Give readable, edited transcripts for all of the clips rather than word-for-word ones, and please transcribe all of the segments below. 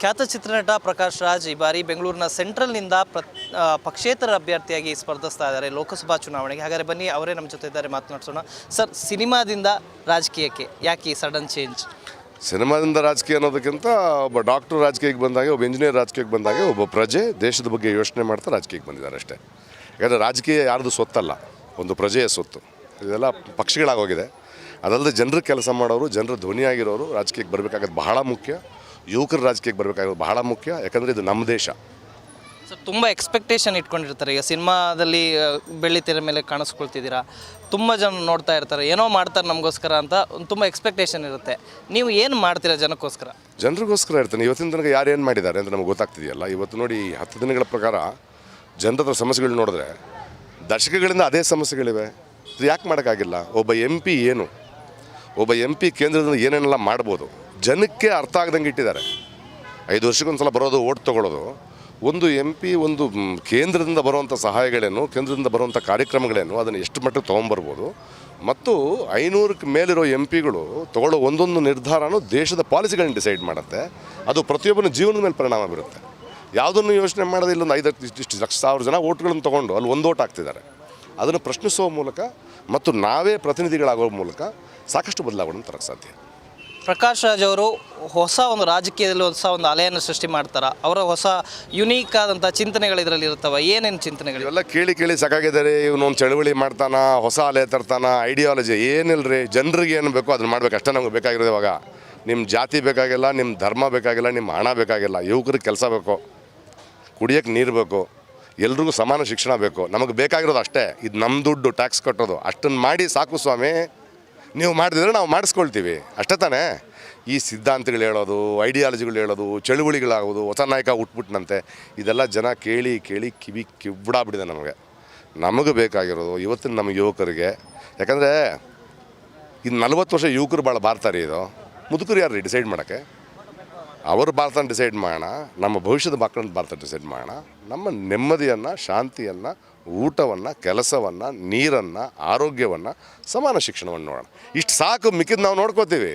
ಖ್ಯಾತ ಚಿತ್ರನಟ ಪ್ರಕಾಶ್ ರಾಜ್ ಈ ಬಾರಿ ಬೆಂಗಳೂರಿನ ಸೆಂಟ್ರಲ್ನಿಂದ ಪಕ್ಷೇತರ ಅಭ್ಯರ್ಥಿಯಾಗಿ ಸ್ಪರ್ಧಿಸ್ತಾ ಇದ್ದಾರೆ ಲೋಕಸಭಾ ಚುನಾವಣೆಗೆ. ಹಾಗಾದರೆ ಬನ್ನಿ, ಅವರೇ ನಮ್ಮ ಜೊತೆ ಇದ್ದಾರೆ, ಮಾತನಾಡಿಸೋಣ. ಸರ್, ಸಿನಿಮಾದಿಂದ ರಾಜಕೀಯಕ್ಕೆ ಯಾಕೆ ಸಡನ್ ಚೇಂಜ್? ಸಿನಿಮಾದಿಂದ ರಾಜಕೀಯ ಅನ್ನೋದಕ್ಕಿಂತ ಒಬ್ಬ ಡಾಕ್ಟರ್ ರಾಜಕೀಯಕ್ಕೆ ಬಂದಾಗ, ಒಬ್ಬ ಇಂಜಿನಿಯರ್ ರಾಜಕೀಯಕ್ಕೆ ಬಂದಾಗ, ಒಬ್ಬ ಪ್ರಜೆ ದೇಶದ ಬಗ್ಗೆ ಯೋಚನೆ ಮಾಡ್ತಾ ರಾಜಕೀಯಕ್ಕೆ ಬಂದಿದ್ದಾರೆ ಅಷ್ಟೇ. ಯಾಕಂದರೆ ರಾಜಕೀಯ ಯಾರ್ದು ಸೊತ್ತಲ್ಲ, ಒಂದು ಪ್ರಜೆಯ ಸೊತ್ತು. ಇದೆಲ್ಲ ಪಕ್ಷಗಳಾಗೋಗಿದೆ. ಅದಲ್ಲದೆ ಜನರು ಕೆಲಸ ಮಾಡೋರು, ಜನರ ಧ್ವನಿಯಾಗಿರೋರು ರಾಜಕೀಯಕ್ಕೆ ಬರಬೇಕಾಗೋದು ಬಹಳ ಮುಖ್ಯ. ಯುವಕರು ರಾಜಕೀಯಕ್ಕೆ ಬರಬೇಕಾಗೋದು ಬಹಳ ಮುಖ್ಯ. ಯಾಕಂದರೆ ಇದು ನಮ್ಮ ದೇಶ. ಸರ್, ತುಂಬ ಎಕ್ಸ್ಪೆಕ್ಟೇಷನ್ ಇಟ್ಕೊಂಡಿರ್ತಾರೆ. ಈಗ ಸಿನಿಮಾದಲ್ಲಿ ಬೆಳ್ಳಿತೆರೆ ಮೇಲೆ ಕಾಣಿಸ್ಕೊಳ್ತಿದ್ದೀರಾ, ತುಂಬ ಜನ ನೋಡ್ತಾ ಇರ್ತಾರೆ, ಏನೋ ಮಾಡ್ತಾರೆ ನಮಗೋಸ್ಕರ ಅಂತ ತುಂಬ ಎಕ್ಸ್ಪೆಕ್ಟೇಷನ್ ಇರುತ್ತೆ. ನೀವು ಏನು ಮಾಡ್ತೀರಾ ಜನಕ್ಕೋಸ್ಕರ? ಜನರಿಗೋಸ್ಕರ ಇರ್ತಾನೆ. ಇವತ್ತಿನ ತನಕ ಯಾರು ಏನು ಮಾಡಿದ್ದಾರೆ ಅಂತ ನಮಗೆ ಗೊತ್ತಾಗ್ತಿದೆಯಲ್ಲ. ಇವತ್ತು ನೋಡಿ, 10 ದಿನಗಳ ಪ್ರಕಾರ ಜನರ ಹತ್ರ ಸಮಸ್ಯೆಗಳು ನೋಡಿದ್ರೆ ದಶಕಗಳಿಂದ ಅದೇ ಸಮಸ್ಯೆಗಳಿವೆ. ಇದು ಯಾಕೆ ಮಾಡೋಕ್ಕಾಗಿಲ್ಲ? ಒಬ್ಬ MP ಏನು, ಒಬ್ಬ MP ಕೇಂದ್ರದಿಂದ ಏನೇನೆಲ್ಲ ಮಾಡ್ಬೋದು ಜನಕ್ಕೆ ಅರ್ಥ ಆಗ್ದಂಗೆ ಇಟ್ಟಿದ್ದಾರೆ. 5 ವರ್ಷಕ್ಕೊಂದು ಸಲ ಬರೋದು, ಓಟ್ ತೊಗೊಳ್ಳೋದು. ಒಂದು MP ಒಂದು ಕೇಂದ್ರದಿಂದ ಬರುವಂಥ ಸಹಾಯಗಳೇನು, ಕೇಂದ್ರದಿಂದ ಬರುವಂಥ ಕಾರ್ಯಕ್ರಮಗಳೇನು, ಅದನ್ನು ಎಷ್ಟು ಮಟ್ಟಿಗೆ ತೊಗೊಂಬರ್ಬೋದು. ಮತ್ತು 500ಕ್ಕೆ ಮೇಲಿರೋ MPಗಳು ತೊಗೊಳ್ಳೋ ಒಂದೊಂದು ನಿರ್ಧಾರನೂ ದೇಶದ ಪಾಲಿಸಿಗಳನ್ನ ಡಿಸೈಡ್ ಮಾಡುತ್ತೆ. ಅದು ಪ್ರತಿಯೊಬ್ಬನ ಜೀವನದ ಮೇಲೆ ಪರಿಣಾಮ ಬೀರುತ್ತೆ. ಯಾವುದನ್ನು ಯೋಚನೆ ಮಾಡೋದು. ಇಲ್ಲೊಂದು 5 ಲಕ್ಷ ಸಾವಿರ ಜನ ಓಟ್ಗಳನ್ನು ತೊಗೊಂಡು ಅಲ್ಲಿ ಒಂದು ಓಟ್ ಹಾಕ್ತಿದ್ದಾರೆ. ಅದನ್ನು ಪ್ರಶ್ನಿಸುವ ಮೂಲಕ ಮತ್ತು ನಾವೇ ಪ್ರತಿನಿಧಿಗಳಾಗೋ ಮೂಲಕ ಸಾಕಷ್ಟು ಬದಲಾವಣೆ ತರಕ್ಕೆ ಸಾಧ್ಯ. ಪ್ರಕಾಶ್ ರಾಜ್ ಅವರು ಹೊಸ ಒಂದು ರಾಜಕೀಯದಲ್ಲಿ ಒಂದು ಅಲೆಯನ್ನು ಸೃಷ್ಟಿ ಮಾಡ್ತಾರೆ. ಅವರ ಹೊಸ ಯುನೀಕ್ ಆದಂಥ ಚಿಂತನೆಗಳು ಇದರಲ್ಲಿ ಇರ್ತವೆ. ಏನೇನು ಚಿಂತನೆಗಳು? ಇವೆಲ್ಲ ಕೇಳಿ ಸಾಕಾಗಿದ್ದಾರೆ. ಇವನೊಂದು ಚಳವಳಿ ಮಾಡ್ತಾನ, ಹೊಸ ಅಲೆ ತರ್ತಾನ, ಐಡಿಯಾಲಜಿ ಏನಿಲ್ಲರಿ. ಜನರಿಗೆ ಏನು ಬೇಕೋ ಅದನ್ನು ಮಾಡ್ಬೇಕು ಅಷ್ಟೇ ನಮ್ಗೆ ಬೇಕಾಗಿರೋದು. ಇವಾಗ ನಿಮ್ಮ ಜಾತಿ ಬೇಕಾಗಿಲ್ಲ, ನಿಮ್ಮ ಧರ್ಮ ಬೇಕಾಗಿಲ್ಲ, ನಿಮ್ಮ ಹಣ ಬೇಕಾಗಿಲ್ಲ. ಯುವಕರಿಗೆ ಕೆಲಸ ಬೇಕು, ಕುಡಿಯೋಕ್ಕೆ ನೀರು ಬೇಕು, ಎಲ್ರಿಗೂ ಸಮಾನ ಶಿಕ್ಷಣ ಬೇಕು. ನಮಗೆ ಬೇಕಾಗಿರೋದು ಅಷ್ಟೇ. ಇದು ನಮ್ಮ ದುಡ್ಡು, ಟ್ಯಾಕ್ಸ್ ಕಟ್ಟೋದು. ಅಷ್ಟನ್ನು ಮಾಡಿ ಸಾಕು ಸ್ವಾಮಿ. ನೀವು ಮಾಡಿದ್ರೆ ನಾವು ಮಾಡಿಸ್ಕೊಳ್ತೀವಿ, ಅಷ್ಟೇ ತಾನೇ. ಈ ಸಿದ್ಧಾಂತಗಳು ಹೇಳೋದು, ಐಡಿಯಾಲಜಿಗಳು ಹೇಳೋದು, ಚಳುವಳಿಗಳಾಗೋದು, ಹೊಸ ನಾಯಕ ಹುಟ್ಬಿಟ್ನಂತೆ, ಇದೆಲ್ಲ ಜನ ಕೇಳಿ ಕಿವಿಡಾಗ್ಬಿಟ್ಟಿದೆ. ನಮಗೆ ಬೇಕಾಗಿರೋದು ಇವತ್ತಿನ ನಮ್ಮ ಯುವಕರಿಗೆ. ಯಾಕಂದರೆ ಇದು 40 ವರ್ಷ ಯುವಕರು ಭಾಳ ಬಾರ್ತಾರೆ. ಇದು ಮುದುಕರು ಯಾರು ಡಿಸೈಡ್ ಮಾಡೋಕ್ಕೆ? ಅವ್ರ ಭಾರತನ ಡಿಸೈಡ್ ಮಾಡೋಣ, ನಮ್ಮ ಭವಿಷ್ಯದ ಮಕ್ಕಳನ್ನ ಭಾರತ ಡಿಸೈಡ್ ಮಾಡೋಣ. ನಮ್ಮ ನೆಮ್ಮದಿಯನ್ನು, ಶಾಂತಿಯನ್ನು, ಊಟವನ್ನು, ಕೆಲಸವನ್ನು, ನೀರನ್ನು, ಆರೋಗ್ಯವನ್ನು, ಸಮಾನ ಶಿಕ್ಷಣವನ್ನು ನೋಡೋಣ. ಇಷ್ಟು ಸಾಕು. ಮಿಕ್ಕಿದ್ದು ನಾವು ನೋಡ್ಕೋತೀವಿ.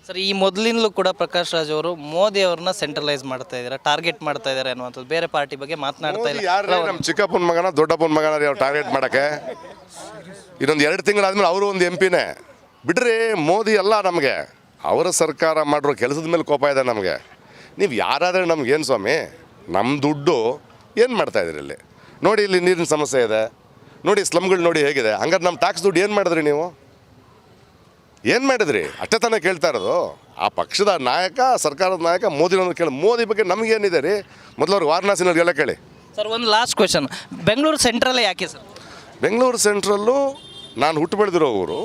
ಸರ್, ಈ ಮೊದಲಿನಲ್ಲೂ ಕೂಡ ಪ್ರಕಾಶ್ ರಾಜ್ ಅವರು ಮೋದಿ ಅವ್ರನ್ನ ಸೆಂಟ್ರಲೈಸ್ ಮಾಡ್ತಾ ಇದ್ದಾರೆ, ಟಾರ್ಗೆಟ್ ಮಾಡ್ತಾ ಇದ್ದಾರೆ ಅನ್ನುವಂಥದ್ದು. ಬೇರೆ ಪಾರ್ಟಿ ಬಗ್ಗೆ ಮಾತನಾಡ್ತಾ ಇಲ್ಲ. ಯಾರು ನಮ್ಮ ಚಿಕ್ಕಪ್ಪನ ಮಗನ, ದೊಡ್ಡಪ್ಪನ ಮಗನ ಅವ್ರು ಟಾರ್ಗೆಟ್ ಮಾಡೋಕ್ಕೆ? ಇನ್ನೊಂದು 2 ತಿಂಗಳಾದ್ಮೇಲೆ ಅವರು ಒಂದು MPನೇ ಬಿಡ್ರಿ. ಮೋದಿ ಅಲ್ಲ, ನಮಗೆ ಅವರ ಸರ್ಕಾರ ಮಾಡಿರೋ ಕೆಲಸದ ಮೇಲೆ ಕೋಪ ಇದೆ ನಮಗೆ. ನೀವು ಯಾರಾದರೆ ನಮಗೇನು ಸ್ವಾಮಿ? ನಮ್ಮ ದುಡ್ಡು ಏನು ಮಾಡ್ತಾಯಿದ್ರಿ ಇಲ್ಲಿ? ನೋಡಿ, ಇಲ್ಲಿ ನೀರಿನ ಸಮಸ್ಯೆ ಇದೆ ನೋಡಿ, ಸ್ಲಮ್ಗಳು ನೋಡಿ ಹೇಗಿದೆ. ಹಂಗಾರೆ ನಮ್ಮ ಟ್ಯಾಕ್ಸ್ ದುಡ್ಡು ಏನು ಮಾಡಿದ್ರಿ ನೀವು? ಏನು ಮಾಡಿದ್ರಿ? ಅಷ್ಟೇ ತಾನೇ ಕೇಳ್ತಾ ಇರೋದು. ಆ ಪಕ್ಷದ ನಾಯಕ, ಸರ್ಕಾರದ ನಾಯಕ ಮೋದಿನವ್ರು ಕೇಳಿ. ಮೋದಿ ಬಗ್ಗೆ ನಮಗೇನಿದೆ ರೀ? ಮೊದಲು ಅವ್ರು ವಾರಣಾಸಿನವ್ರಿಗೆಲ್ಲ ಕೇಳಿ. ಸರ್, ಒಂದು ಲಾಸ್ಟ್ ಕ್ವೆಶನ್. ಬೆಂಗಳೂರು ಸೆಂಟ್ರಲ್ಲೇ ಯಾಕೆ ಸರ್? ಬೆಂಗಳೂರು ಸೆಂಟ್ರಲ್ಲು ನಾನು ಹುಟ್ಟು ಬೆಳೆದಿರೋ ಊರು,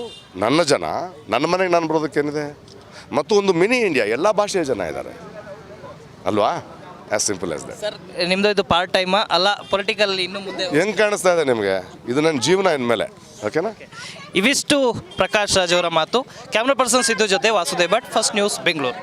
ನನ್ನ ಜನ, ನನ್ನ ಮನೆಗೆ ನಾನು ಬರೋದಕ್ಕೇನಿದೆ? ಮತ್ತು ಒಂದು ಮಿನಿ ಇಂಡಿಯಾ, ಎಲ್ಲ ಭಾಷೆಯ ಜನ ಇದ್ದಾರೆ ಅಲ್ವಾ? As simple as that. Sir, ನಿಮ್ಮದು ಇದು ಪಾರ್ಟ್ ಟೈಮಾ ಅಲ್ಲ ಪೊಲಿಟಿಕಲ್ ಇನ್ನು ಮುಂದೆ ಹೆಂಗೆ ಕಾಣಿಸ್ತಾ ಇದೆ ನಿಮಗೆ? ಇದು ನನ್ನ ಜೀವನ ಇನ್ಮೇಲೆ. ಓಕೆನಾ? ಇವಿಷ್ಟು ಪ್ರಕಾಶ್ ರಾಜ್ ಅವರ ಮಾತು. ಕ್ಯಾಮ್ರಾ ಪರ್ಸನ್ ಸಿದ್ದು ಜೊತೆ ವಾಸುದೇವ್ ಭಟ್, ಫಸ್ಟ್ ನ್ಯೂಸ್, ಬೆಂಗಳೂರು.